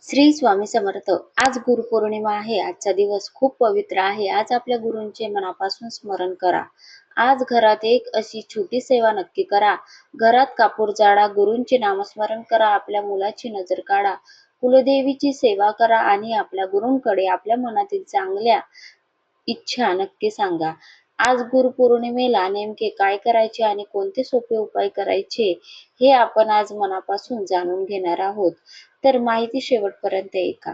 श्री स्वामी समर्थ. आज गुरुपौर्णिमा आहे. आजचा दिवस खूप पवित्र आहे. आज आपल्या गुरूंचे मनापासून स्मरण करा. आज घरात एक अशी छोटी सेवा नक्की करा. घरात कापूर जाळा, गुरूंचे नामस्मरण करा, आपल्या मुलाची नजर काढा, कुलदेवीची सेवा करा आणि आपल्या गुरूंकडे आपल्या मनातील चांगल्या इच्छा नक्की सांगा. आज गुरुपौर्णिमेला नेमके काय करायचे आणि कोणते सोपे उपाय करायचे हे आपण आज मनापासून जाणून घेणार आहोत. तर माहिती शेवटपर्यंत ऐका.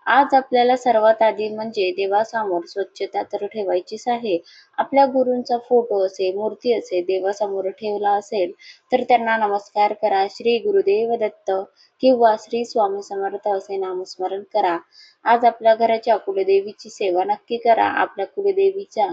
आज आपल्याला सर्वात आधी म्हणजे देवासमोर स्वच्छता तर ठेवायचीच आहे. आपल्या गुरूंचा फोटो असेल, मूर्ती असेल, देवासमोर ठेवला असेल तर त्यांना नमस्कार करा. श्री गुरुदेव दत्त किंवा श्री स्वामी समर्थ असे नामस्मरण करा. आज आपल्या घराच्या कुलदेवीची सेवा नक्की करा. आपल्या कुलदेवीच्या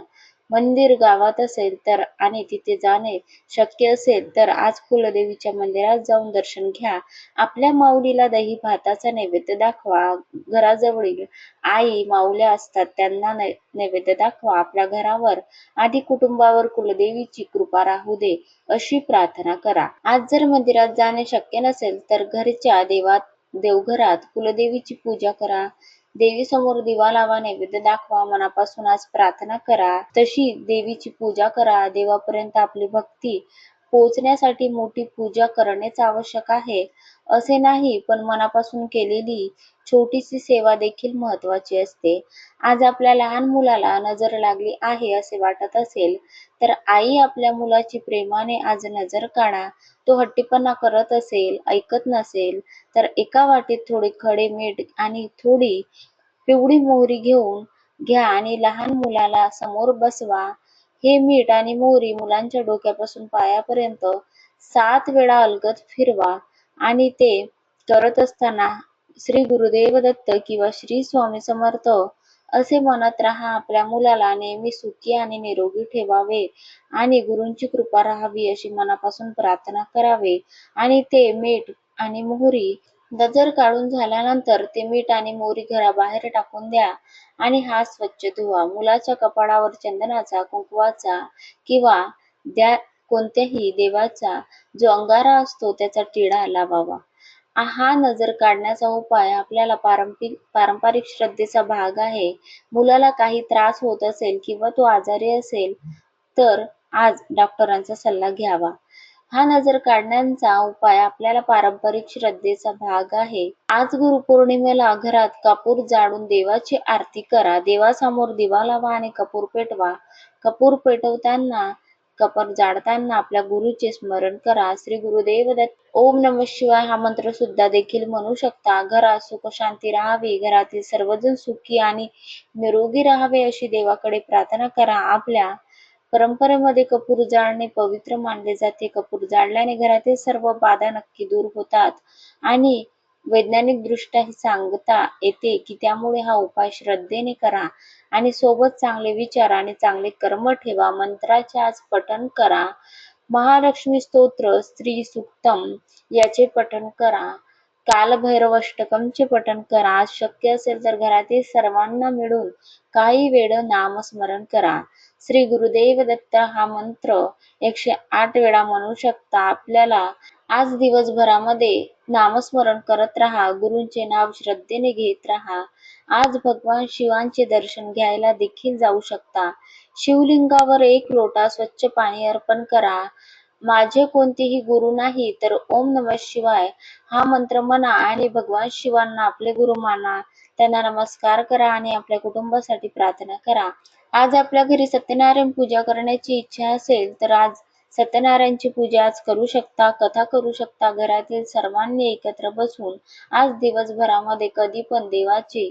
मंदिर गावात असेल तर आणि तिथे जाणे शक्य असेल तर आज कुलदेवीच्या मंदिरात जाऊन दर्शन घ्या. आपल्या माऊलीला दही भाताचा नैवेद्य दाखवा. घराजवळील आई माऊल्या असतात त्यांना नैवेद्य दाखवा. आपल्या घरावर आधी कुटुंबावर कुलदेवीची कृपा राहू दे अशी प्रार्थना करा. आज जर मंदिरात जाणे शक्य नसेल तर घरच्या देवघरात कुलदेवीची पूजा करा. देवी समोर दिवा लावा, नैवेद्य दाखवा, मनापासून आज प्रार्थना करा. तशी देवीची पूजा करा. देवापर्यंत आपली भक्ती पोहोचण्यासाठी मोठी पूजा करणेच आवश्यक आहे असे नाही, पण मनापासून केलेली छोटीशी सेवा देखील महत्वाची असते. आज आपल्या लहान मुलाला नजर लागली आहे असे वाटत असेल तर आई आपल्या मुलाची प्रेमाने आज नजर काढा. तो हट्टीपणा करत असेल, ऐकत नसेल तर एका वाटीत थोडे खडे मीठ आणि थोडी पिवळी मोहरी घेऊन घ्या आणि लहान मुलाला समोर बसवा. हे मीठ आणि मोहरी मुलांच्या डोक्यापासून पायापर्यंत 7 वेळा अलगद फिरवा आणि ते करत असताना श्री गुरुदेव दत्त किंवा श्री स्वामी समर्थ असे म्हणत राहा. आपल्या मुलाला नेहमी सुखी आणि निरोगी ठेवावे आणि गुरूंची कृपा राहावी अशी मनापासून प्रार्थना करावे. आणि ते मीठ आणि मोहरी नजर काढून झाल्यानंतर ते मीठ आणि मोहरी घराबाहेर टाकून द्या आणि हात स्वच्छ धुवा. मुलाच्या कपाळावर चंदनाचा, कुंकवाचा किंवा द्या कोणत्याही देवाचा जो अंगारा असतो त्याचा टिळा लावावा. हा नजर काढण्याचा उपाय आपल्याला पारंपरिक श्रद्धेचा भाग आहे. मुलाला काही त्रास होत असेल किंवा तो आजारी असेल तर आज डॉक्टरांचा सल्ला घ्यावा. हा नजर काढण्याचा उपाय आपल्याला पारंपरिक श्रद्धेचा भाग आहे. आज गुरुपौर्णिमेला घरात कापूर जाळून देवाची आरती करा. देवासमोर दिवा लावा आणि कपूर पेटवा. कपूर पेटवताना कपूर जाळताना आपल्या गुरुचे स्मरण करा. श्री गुरुदेव दत्त, ओम नमः शिवाय हा मंत्र सुद्धा देखील म्हणू शकता. घरात सुख शांती राहावी, घरातील सर्वजण सुखी आणि निरोगी राहावे अशी देवाकडे प्रार्थना करा. आपल्या परंपरेमध्ये कपूर जाळणे पवित्र मानले जाते. कपूर जाळल्याने घरातील सर्व बाधा नक्की दूर होतात आणि वैज्ञानिक दृष्ट्याही सांगता येते की त्यामुळे हा उपाय श्रद्धेने करा आणि सोबत चांगले विचार आणि चांगले कर्म ठेवा. मंत्राचे आज पठण करा. महालक्ष्मी स्तोत्र, स्त्री सुक्तम याचे पठण करा. कालभैरवाष्टकमचे पठण करा. आज शक्य असेल तर घरातील सर्वांना मिळून काही वेळ नामस्मरण करा. श्री गुरुदेव दत्त हा मंत्र 108 वेळा म्हणू शकता. आपल्याला आज दिवसभरामध्ये नामस्मरण करत राहा. गुरूंचे नाव श्रद्धेने घेत राहा. आज भगवान शिवांचे दर्शन घ्यायला देखील जाऊ शकता. शिवलिंगावर 1 लोटा स्वच्छ पाणी अर्पण करा. माझे कोणतेही गुरु नाही तर ओम नमः शिवाय हा मंत्र म्हणा आणि भगवान शिवांना आपले गुरु माना. त्यांना नमस्कार करा आणि आपल्या कुटुंबासाठी प्रार्थना करा. आज आपल्या घरी सत्यनारायण पूजा करण्याची इच्छा असेल तर आज सत्यनारायणची पूजा आज करू शकता. कथा करू शकता. घरातील सर्वांनी एकत्र बसून आज दिवसभरामध्ये कधी पण देवाची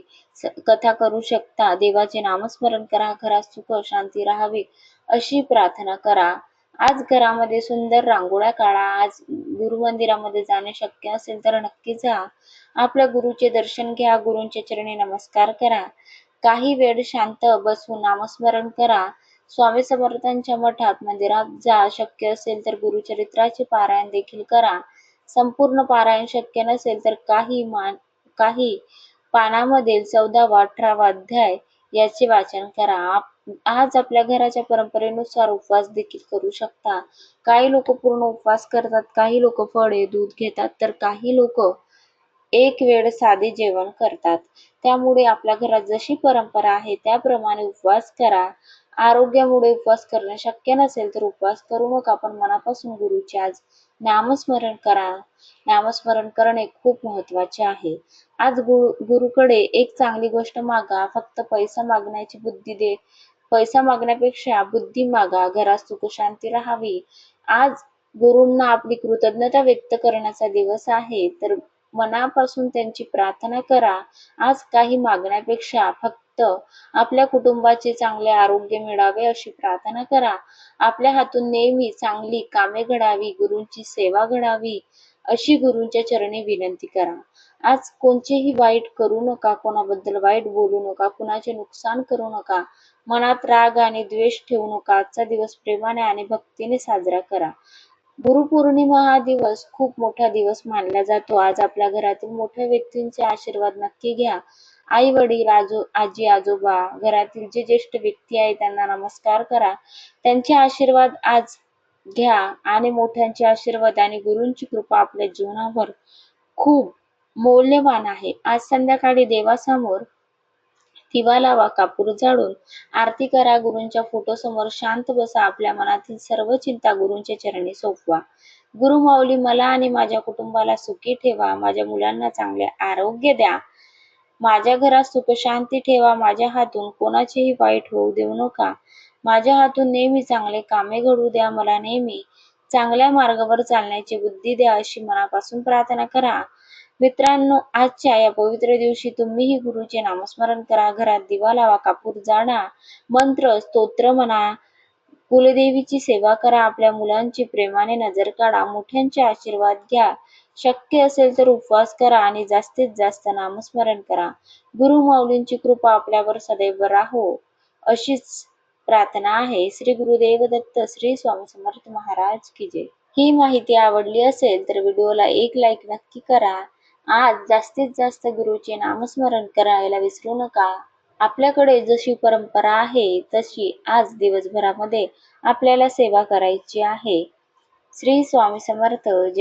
कथा करू शकता. देवाचे नामस्मरण करा. घरात सुख शांती राहावी अशी प्रार्थना करा. आज घरामध्ये सुंदर रांगोळ्या काढा. आज गुरुमंदिरामध्ये जाणे शक्य असेल तर नक्की जा. आपल्या गुरुचे दर्शन घ्या. गुरूंच्या चरणी नमस्कार करा. काही वेळ शांत बसून नामस्मरण करा. स्वामी समर्थांच्या मठात मंदिरात जा. शक्य असेल तर गुरुचरित्राचे पारायण देखील करा. संपूर्ण पारायण शक्य नसेल तर काही पानामधील 14वा 18वा अध्याय याचे वाचन करा. आज आपल्या घराच्या परंपरेनुसार उपवास देखील करू शकता. काही लोक पूर्ण उपवास करतात, काही लोक फळे दूध घेतात तर काही लोक एक वेळ साधे जेवण करतात. त्यामुळे आपल्या घरात जशी परंपरा आहे त्याप्रमाणे उपवास करा. आरोग्यामुळे उपवास करणं शक्य नसेल तर उपवास करू नका, पण मनापासून गुरुचे आज नामस्मरण करा. नामस्मरण करणे खूप महत्वाचे आहे. आज गुरुकडे एक चांगली गोष्ट मागा. फक्त पैसा मागण्यापेक्षा बुद्धी मागा. घरात सुख शांती राहावी. आज गुरूंना आपली कृतज्ञता व्यक्त करण्याचा दिवस आहे, तर मनापासून त्यांची प्रार्थना करा. आज काही मागण्यापेक्षा फक्त आपल्या कुटुंबाचे चांगले आरोग्य मिळावे अशी प्रार्थना करा. आपल्या हातून नेहमी चांगली कामे घडावी, गुरूंची सेवा घडावी अशी गुरूंच्या चरणी विनंती करा. आज कोणतेही वाईट करू नका, कोणाबद्दल वाईट बोलू नका, कुणाचे नुकसान करू नका, मनात राग आणि द्वेष ठेवू नका. आजचा दिवस प्रेमाने आणि भक्तीने साजरा करा. गुरुपौर्णिमा हा दिवस खूप मोठा दिवस मानला जातो. आज आपल्या घरातील मोठ्या व्यक्तींचे आशीर्वाद नक्की घ्या. आई वडील, आजी आजोबा, घरातील जे ज्येष्ठ व्यक्ती आहेत त्यांना नमस्कार करा. त्यांचे आशीर्वाद आज घ्या आणि मोठ्यांचे आशीर्वाद आणि गुरूंची कृपा आपल्या जीवनावर खूप मौल्यवान आहे. आज संध्याकाळी देवासमोर दिवा लावा, कापूर जाळून आरती करा, गुरूंच्या फोटो समोर शांत बसा. आपल्या मनातील सर्व चिंता गुरूंच्या चरणी सोपवा. गुरु माऊली, मला आणि माझ्या कुटुंबाला सुखी ठेवा. माझ्या मुलांना चांगले आरोग्य द्या. माझ्या घरात सुख शांती ठेवा. माझ्या हातून कोणाचेही वाईट होऊ देऊ नका. माझ्या हातून नेहमी चांगले कामे घडू द्या. मला नेहमी चांगल्या मार्गावर चालण्याची बुद्धी द्या अशी मनापासून प्रार्थना करा. मित्रांनो, आजच्या या पवित्र दिवशी तुम्हीही गुरुचे नामस्मरण करा. घरात दिवा लावा, कापूर जाळा, मंत्र स्तोत्र म्हणा, कुलदेवीची सेवा करा. आपल्या मुलांची प्रेमाने नजर काढा. मोठ्यांचे आशीर्वाद घ्या. शक्य असेल तर उपवास करा आणि जास्तीत जास्त नामस्मरण करा. गुरु माऊलींची कृपा आपल्यावर सदैव राहो अशीच प्रार्थना आहे. श्री गुरुदेव दत्त. श्री स्वामी समर्थ महाराज की जय. ही माहिती आवडली असेल तर व्हिडिओला एक लाईक नक्की करा. आज जास्तीत जास्त गुरुचे नामस्मरण करायला विसरू नका. आपल्याकडे जशी परंपरा आहे तशी आज दिवसभरामध्ये आपल्याला सेवा करायची आहे. श्री स्वामी समर्थ. जय.